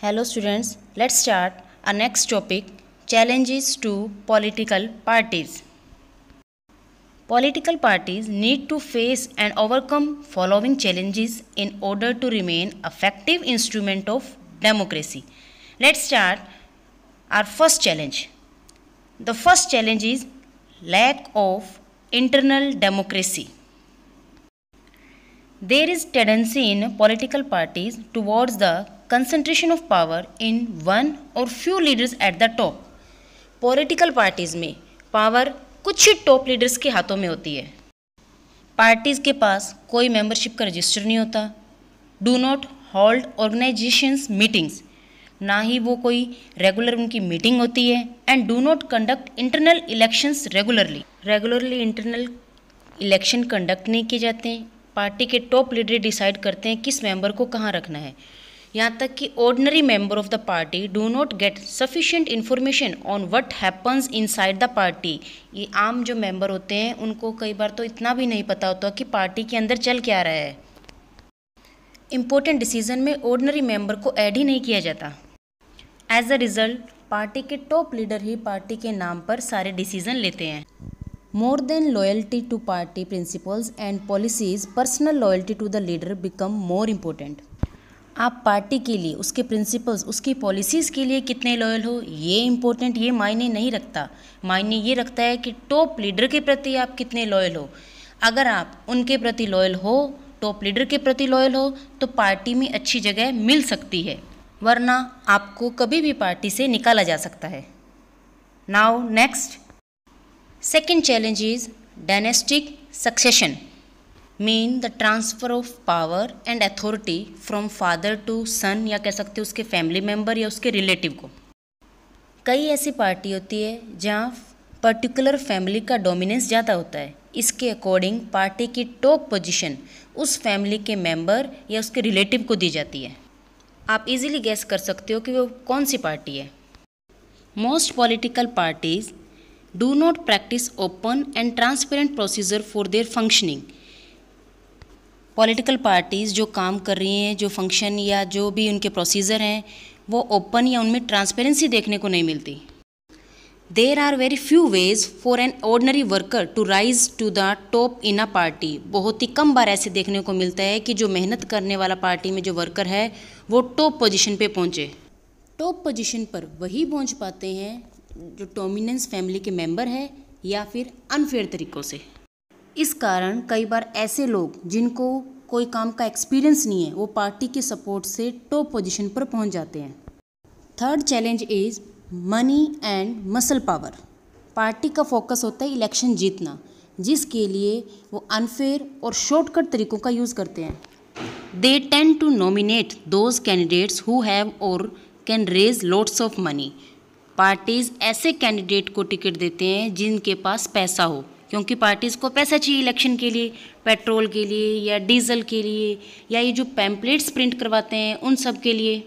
Hello students, let's start our next topic, challenges to political parties. Political parties need to face and overcome following challenges in order to remain effective instrument of democracy. Let's start our first challenge. The first challenge is lack of internal democracy. There is tendency in political parties towards the concentration of power in one or few leaders at the top. Political parties में power कुछ ही top leaders के हाथों में होती है. Parties के पास कोई membership का रजिस्टर नहीं होता. Do not hold organisations meetings, ना ही वो कोई रेगुलर उनकी मीटिंग होती है. And do not conduct internal elections regularly internal election conduct नहीं किए जाते हैं. पार्टी के टॉप लीडर डिसाइड करते हैं किस मेंबर को कहाँ रखना है. यहाँ तक कि ordinary member of the party do not gate sufficient information on what happens inside the party. ये आम जो मेंबर होते हैं उनको कई बार तो इतना भी नहीं पता होता कि पार्टी के अंदर चल क्या रहा है. इम्पोर्टेंट डिसीजन में ऑर्डिनरी मेंबर को ऐड ही नहीं किया जाता. एज अ रिजल्ट पार्टी के टॉप लीडर ही पार्टी के नाम पर सारे डिसीजन लेते हैं. More than loyalty to party principles and policies, personal loyalty to the leader become more important. आप पार्टी के लिए उसके प्रिंसिपल्स, उसकी पॉलिसीज़ के लिए कितने लॉयल हो ये इम्पोर्टेंट, ये मायने नहीं रखता. मायने ये रखता है कि टॉप लीडर के प्रति आप कितने लॉयल हो. अगर आप उनके प्रति लॉयल हो, टॉप लीडर के प्रति लॉयल हो, तो पार्टी में अच्छी जगह मिल सकती है, वरना आपको कभी भी पार्टी से निकाला जा सकता है. Now next, second challenge is dynastic succession, mean the transfer of power and authority from father to son, या कह सकते हो उसके फैमिली मेम्बर या उसके रिलेटिव को. कई ऐसी पार्टी होती है जहाँ पर्टिकुलर फैमिली का डोमिनेंस ज़्यादा होता है. इसके अकॉर्डिंग पार्टी की टॉप पोजीशन उस फैमिली के मेंबर या उसके रिलेटिव को दी जाती है. आप इजीली गेस कर सकते हो कि वो कौन सी पार्टी है. Most political parties do not practice open and transparent procedure for their functioning. Political parties जो काम कर रही हैं, जो फंक्शन या जो भी उनके प्रोसीजर हैं, वो ओपन या उनमें ट्रांसपेरेंसी देखने को नहीं मिलती. There are very few ways for an ordinary worker to rise to the top in a party. बहुत ही कम बार ऐसे देखने को मिलता है कि जो मेहनत करने वाला पार्टी में जो वर्कर है वो टॉप पोजीशन पे पहुँचे. टॉप पोजीशन पर वही पहुँच पाते हैं जो डोमिनेंस फैमिली के मेंबर है या फिर अनफेयर तरीक़ों से. इस कारण कई बार ऐसे लोग जिनको कोई काम का एक्सपीरियंस नहीं है वो पार्टी के सपोर्ट से टॉप पोजीशन पर पहुंच जाते हैं. Third challenge is money and muscle power. Party का फोकस होता है इलेक्शन जीतना, जिसके लिए वो अनफेयर और शॉर्टकट तरीक़ों का यूज़ करते हैं. They tend to nominate those candidates who have or can raise lots of money. Parties ऐसे कैंडिडेट को टिकट देते हैं जिनके पास पैसा हो, क्योंकि पार्टीज़ को पैसा चाहिए इलेक्शन के लिए, पेट्रोल के लिए या डीजल के लिए, या ये जो पैम्पलेट्स प्रिंट करवाते हैं उन सब के लिए.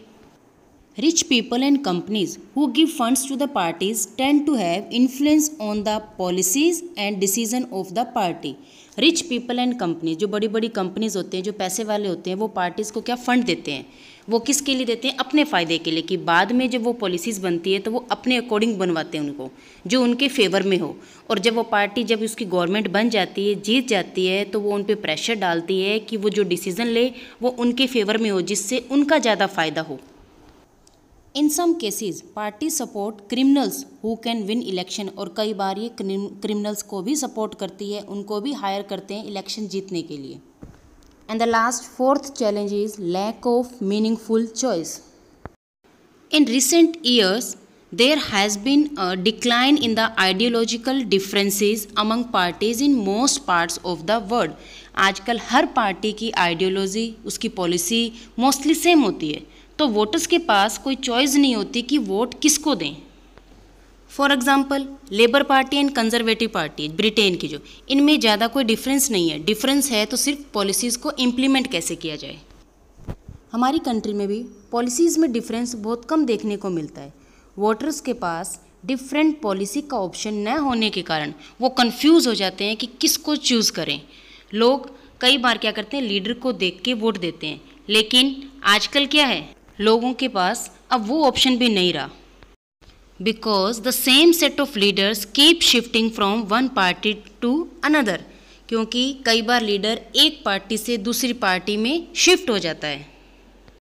Rich people and companies who give funds to the parties tend to have influence on the policies and decision of the party. Rich people and companies, जो बड़ी बड़ी कंपनीज होते हैं, जो पैसे वाले होते हैं, वो पार्टीज़ को क्या फंड देते हैं. वो किसके लिए देते हैं? अपने फ़ायदे के लिए, कि बाद में जब वो पॉलिसीज़ बनती है तो वो अपने अकॉर्डिंग बनवाते हैं उनको, जो उनके फेवर में हो. और जब वो पार्टी, जब उसकी गवर्नमेंट बन जाती है, जीत जाती है, तो वो उन पर प्रेशर डालती है कि वो जो डिसीज़न ले वो उनके फेवर में हो, जिससे उनका ज़्यादा फ़ायदा हो. In some cases party support criminals who can win election. और कई बार ये क्रिमिनल्स को भी सपोर्ट करती है, उनको भी हायर करते हैं इलेक्शन जीतने के लिए. And the last fourth challenge is lack of meaningful choice. In recent years, there has been a decline in the ideological differences among parties in most parts of the world. आजकल हर party की ideology, उसकी policy mostly same होती है, तो voters के पास कोई choice नहीं होती कि वोट किसको दें. For example labour party and conservative party Britain की, जो इनमें ज़्यादा कोई डिफरेंस नहीं है. डिफरेंस है तो सिर्फ पॉलिसीज़ को इम्प्लीमेंट कैसे किया जाए. हमारी कंट्री में भी पॉलिसीज़ में डिफरेंस बहुत कम देखने को मिलता है. वोटर्स के पास डिफरेंट पॉलिसी का ऑप्शन न होने के कारण वो कंफ्यूज हो जाते हैं कि किसको चूज़ करें. लोग कई बार क्या करते हैं, लीडर को देख के वोट देते हैं. लेकिन आजकल क्या है, लोगों के पास अब वो ऑप्शन भी नहीं रहा, because the same set of leaders keep shifting from one party to another, क्योंकि कई बार लीडर एक पार्टी से दूसरी पार्टी में शिफ्ट हो जाता है।